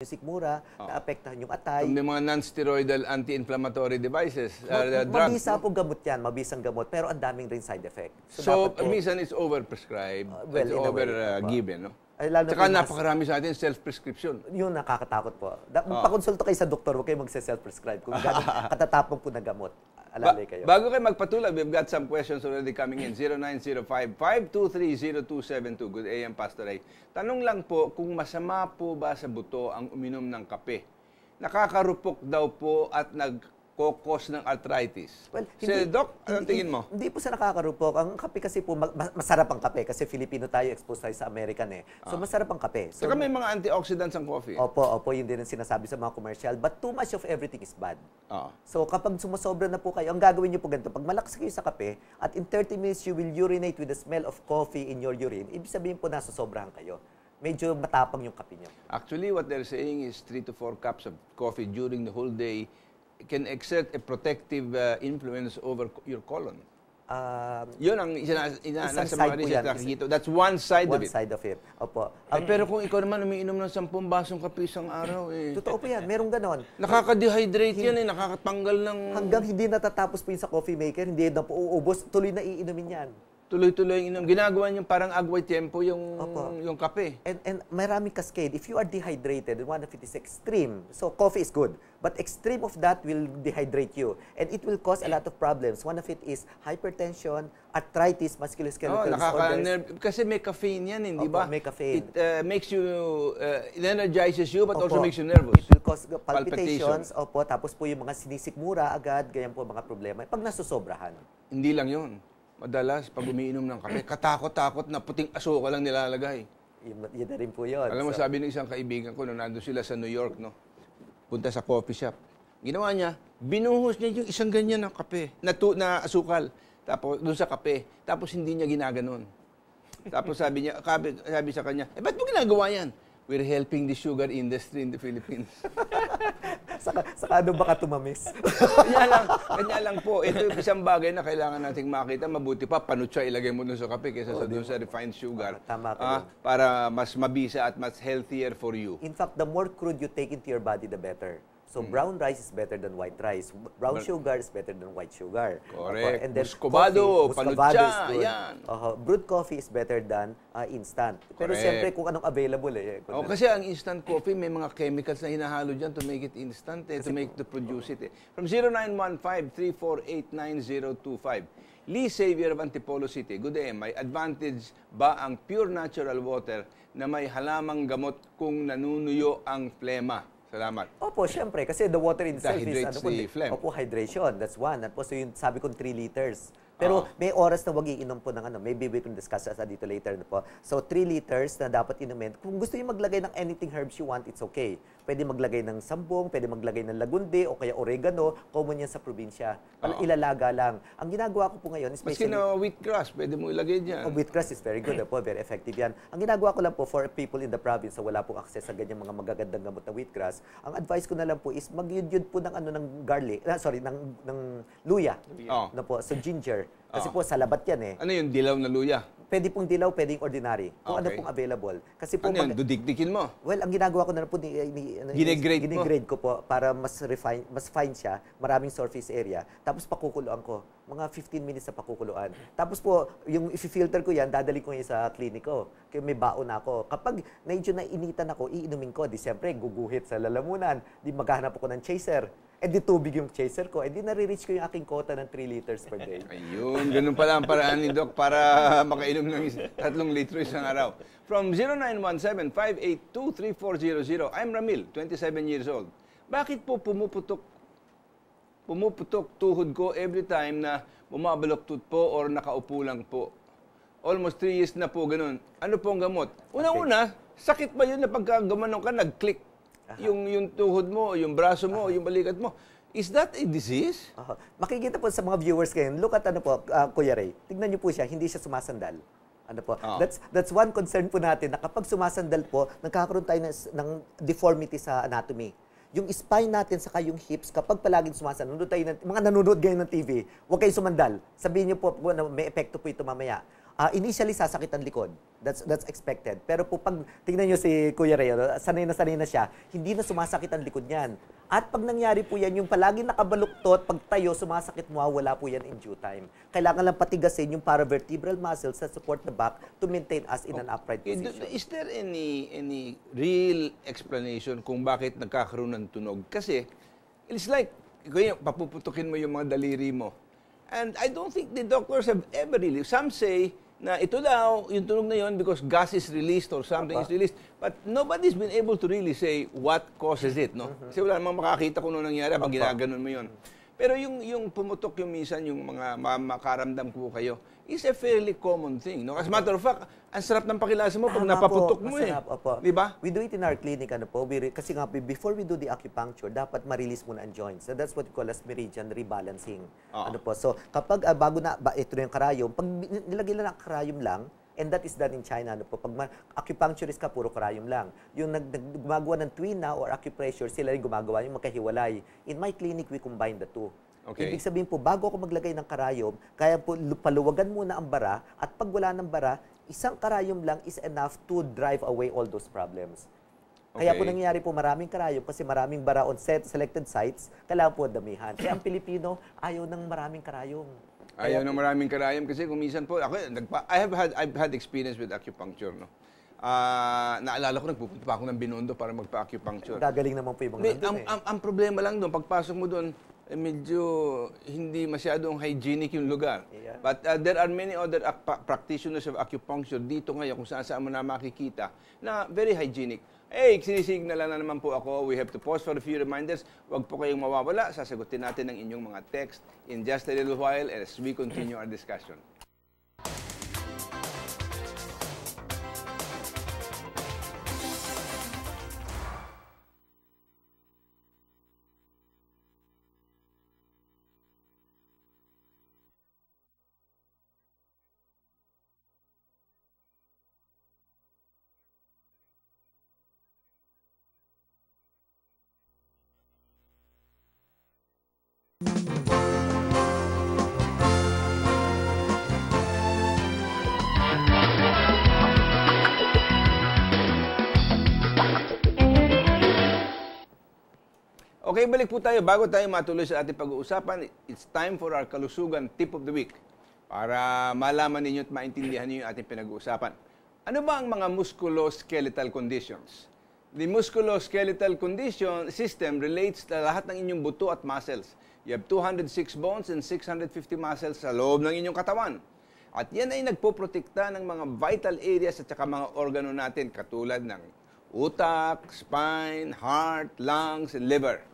Sikmura, naapektahan yung atay. May mga non-steroidal anti-inflammatory devices, drugs. Mabisa po gamot yan, mabisang gamot, pero ang daming rin side effect. So minsan it's over-prescribed, well, it's over-given, no? Tsaka napakarami sa atin self-prescription. Yun nakakatakot po. Pakonsulto kayo sa doktor, huwag kayo magse-self-prescribe kung gano'n katatapong po na gamot. Alalay kayo. Bago kayo magpatuloy, we've got some questions already coming in. 0905-523-0272. Good AM, Pastor Ray. Tanong lang po, kung masama po ba sa buto ang uminom ng kape? Nakakarupok daw po at nagkokos ng arthritis. Well, Doc, anong tingin mo? Hindi po sa nakakarupok. Ang kape kasi po, masarap ang kape kasi Filipino tayo, exposed tayo sa American eh. So masarap ang kape. So, saka may mga antioxidants ang coffee. Opo, yun din ang sinasabi sa mga commercial. But too much of everything is bad. So kapag sumasobra na po kayo, ang gagawin niyo po ganito, pag malakas kayo sa kape, at in 30 minutes you will urinate with the smell of coffee in your urine, ibig sabihin po nasusobrahan kayo. Medyo matapang yung kape niyo. Actually, what they're saying is 3 to 4 cups of coffee during the whole day can exert a protective influence over your colon. Yun ang nasa mga research nakikita. That's one side of it. One side of it. Opo. Pero kung ikaw naman umiinom ng 10 basong kape isang araw, Totoo po yan. Merong ganon. Nakaka-dehydrate yan nakakatanggal ng... Hanggang hindi natatapos po yun sa coffee maker, hindi na po uubos, tuloy na iinumin yan. Tuloy-tuloy inom. Ginagawa niyo parang agway tempo yung kape. And maraming cascade. If you are dehydrated, one of it is extreme. So coffee is good. But extreme of that will dehydrate you. And it will cause a lot of problems. One of it is hypertension, arthritis, musculoskeletal disorders. Kasi may caffeine yan, hindi ba? May caffeine. It makes you, it energizes you, but also makes you nervous. It will cause palpitations. Tapos po yung mga sinisikmura agad, ganyan po mga problema. Pag nasusobrahan. Hindi lang yun. Madalas, pag umiinom ng kape, katakot-takot na puting asuka lang nilalagay. Yun na rin po yun. Alam mo, sabi ng isang kaibigan ko, nung nandun sila sa New York, punta sa coffee shop. Ginawa niya, binuhos niya yung isang ganyan ng kape, na asukal, tapos doon sa kape, tapos hindi niya ginaganon. Tapos sabi sa kanya, ba't mo ginagawa yan? We're helping the sugar industry in the Philippines. Saka ano baka tumamis? Kanya lang po. Ito yung isang bagay na kailangan nating makita. Mabuti pa, panutsa ilagay mo doon sa kape kaysa doon sa refined sugar. Tama ka para mas mabisa at mas healthier for you. In fact, the more crude you take into your body, the better. So brown rice is better than white rice. Brown sugar is better than white sugar. Correct. And then Muscovado, panutsa, yan. Brewed coffee is better than instant. Pero siyempre kung anong available kasi ang instant coffee may mga chemicals na hinahalo dyan to make it instant, to produce it. From 0915-348-9025. Lee Xavier of Antipolo City. Good day, may advantage ba ang pure natural water na may halamang gamot kung nanunuyo ang plema? Salamat. Opo, syempre. Kasi the water itself hydrates the phlegm. Opo, hydration. That's one. At po, so yung sabi kong 3 liters. Pero may oras na wag iinom po ng maybe we can discuss sa dito later na po. So 3 liters na dapat inumin. Kung gusto niyo maglagay ng anything herbs you want, it's okay. Pwede maglagay ng sambong, pwede maglagay ng lagundi o kaya oregano, common yan sa probinsya. Ilalaga lang. Ang ginagawa ko po ngayon, especially na wheatgrass, pwede mo ilagay diyan. Wheatgrass is very good po, very effective yan. Ang ginagawa ko lang po for people in the province na wala pong access sa ganyan mga magagandang gamot na wheatgrass, ang advice ko na lang po is magyud po ng ng garlic, ng luya. Po, so ginger. Kasi po sa labat yan Ano yung dilaw na luya? Pwede pong dilaw, pwedeng ordinary. Kung ano pong available. Kasi po ano yun? Dudikdikin mo? Well, ang ginagawa ko na po gine-grade ko po para mas fine siya, maraming surface area. Tapos pakukuluan ko. Mga 15 minutes na pakukuluan. Tapos po, yung i-filter ko yan, dadali ko yan sa kliniko. Kaya may baon na ako. Kapag medyo nainitan ako, iinumin ko. Di siyempre, guguhit sa lalamunan. Di maghahanap ako ng chaser. Di tubig yung chaser ko. Di nare-reach ko yung aking quota ng 3 liters per day. Ayun, ganun pala ang paraan ni Doc para makainom ng 3 litro isang araw. From 0917-582-3400, I'm Ramil, 27 years old. Bakit po pumuputok tuhod ko every time na bumabaloktot po or nakaupo lang po? Almost 3 years na po ganun. Ano po ang gamot? Una-una, sakit ba yun na pagka gumanong ka, nag-click? Yung tuhod mo, yung braso mo, yung balikat mo. Is that a disease? Makikita po sa mga viewers ngayon, look at Kuya Ray. Tignan niyo po siya, hindi siya sumasandal. That's one concern po natin na kapag sumasandal po, nagkakaroon tayo ng deformity sa anatomy. Yung spine natin saka yung hips, kapag palaging sumasandal, mga nanonood ngayon ng TV, huwag kayong sumandal. Sabihin niyo po, may epekto po ito mamaya. initially sasakit ang likod. That's expected. Pero po pag tingnan niyo si Kuya Ray, sanay na siya, hindi na sumasakit ang likod niyan. At pag nangyari po yan, yung palagi nakabaluktot, pag tayo, sumasakit mo, wala po yan in due time. Kailangan lang patigasin yung paravertebral muscles that support the back to maintain us in an upright position. Is there any real explanation kung bakit nagkakaroon ng tunog? Kasi it's like, papuputukin mo yung mga daliri mo. And I don't think the doctors have ever really, some say, na ito daw, yung tunog na yun because gas is released or something is released. But nobody's been able to really say what causes it, no? Kasi wala namang makakita kung ano nangyari pag ginaganon mo yun. Pero yung pumutok yung minsan, yung mga makaramdam ko kayo, is a fairly common thing, no? As a matter of fact, ang sarap ng pakilasa mo pag napaputok mo Di ba? We do it in our clinic, kasi nga, before we do the acupuncture, dapat ma-release muna ang joints. So that's what we call as meridian rebalancing. So kapag bago na, ito na yung karayom, pag nilagay lang ang karayom lang, and that is done in China. Pag acupuncturist ka, puro karayom lang. Yung gumagawa ng tuina or acupressure, sila rin gumagawa yung magkahiwalay. In my clinic, we combine the two. Okay. Ibig sabihin po, bago ako maglagay ng karayom, kaya po paluwagan muna ang bara, at pag wala ng bara, isang karayom lang is enough to drive away all those problems. Kaya po nangyayari po maraming karayom kasi maraming bara on selected sites, kailangan po damihan. Kaya ang Pilipino, ayaw ng maraming karayom. Ayaw ng maraming karayom kasi kung minsan po, I've had experience with acupuncture, no? Naalala ko, nagpupunta pa ako ng Binondo para magpa-acupuncture. Gagaling naman po yung mga nandun ang problema lang doon, pagpasok mo doon, medyo hindi masyadong hygienic yung lugar. Yeah. But there are many other practitioners of acupuncture dito ngayon kung saan mo na makikita na very hygienic. Hey, sinisignal na naman po ako. We have to pause for a few reminders. Huwag po kayong mawawala. Sasagutin natin ang inyong mga text in just a little while as we continue our discussion. Okay, balik po tayo. Bago tayo matuloy sa ating pag-uusapan, it's time for our kalusugan tip of the week para malaman ninyo at maintindihan niyo yung ating pinag-uusapan. Ano ba ang mga musculoskeletal conditions? The musculoskeletal condition system relates sa lahat ng inyong buto at muscles. You have 206 bones and 650 muscles sa loob ng inyong katawan. At yan ay nagpoprotekta ng mga vital areas at saka mga organo natin katulad ng utak, spine, heart, lungs, and liver.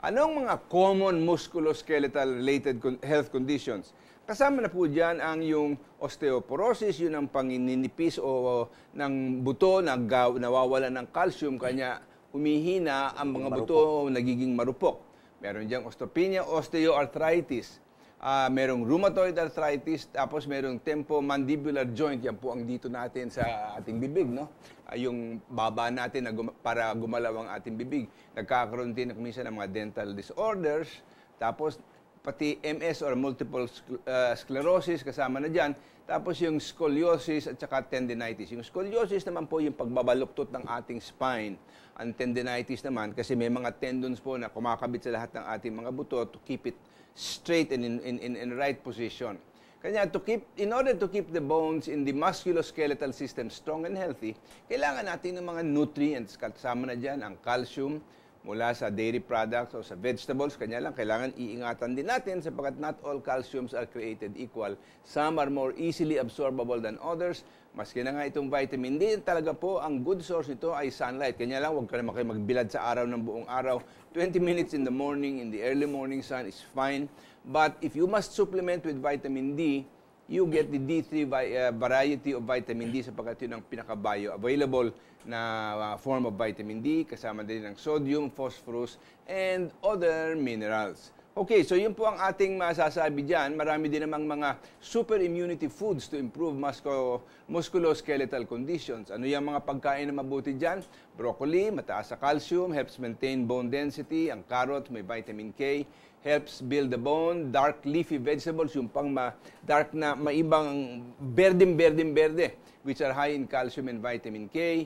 Anong mga common musculoskeletal related health conditions? Kasama na po dyan ang yung osteoporosis, yun ang pangininipis o ng buto, nawawala ng calcium, kanya humihina ang mga buto, nagiging marupok. Meron dyan osteopenia, osteoarthritis. Merong rheumatoid arthritis, tapos merong temporomandibular joint, yan po ang dito natin sa ating bibig, no? Yung baba natin para gumalaw ang ating bibig. Nagkakaroon din minsan ng mga dental disorders, tapos pati MS or multiple sclerosis kasama na dyan, tapos yung scoliosis at saka tendinitis. Yung scoliosis naman po yung pagbabaluktot ng ating spine. Ang tendinitis naman, kasi may mga tendons po na kumakabit sa lahat ng ating mga buto to keep it straight and in right position. Kanya in order to keep the bones in the musculoskeletal system strong and healthy, kailangan natin ng mga nutrients. Kasama na dyan ang calcium mula sa dairy products o sa vegetables. Kanya lang, kailangan iingatan din natin sapagkat not all calciums are created equal. Some are more easily absorbable than others. Maski na nga itong vitamin D, talaga po, ang good source nito ay sunlight. Kanya lang, huwag ka naman kayo magbilad sa araw ng buong araw. 20 minutes in the morning, in the early morning sun is fine. But if you must supplement with vitamin D, you get the D3 variety of vitamin D sapagkat yun ang pinaka-bioavailable na form of vitamin D. Kasama din ng sodium, phosphorus, and other minerals. Okay, so yun po ang ating masasabi dyan. Marami din namang mga super immunity foods to improve musculoskeletal conditions. Ano yung mga pagkain na mabuti dyan? Broccoli, mataas sa calcium, helps maintain bone density. Ang carrot, may vitamin K, helps build the bone. Dark leafy vegetables, yung pang dark na maibang berde, which are high in calcium and vitamin K.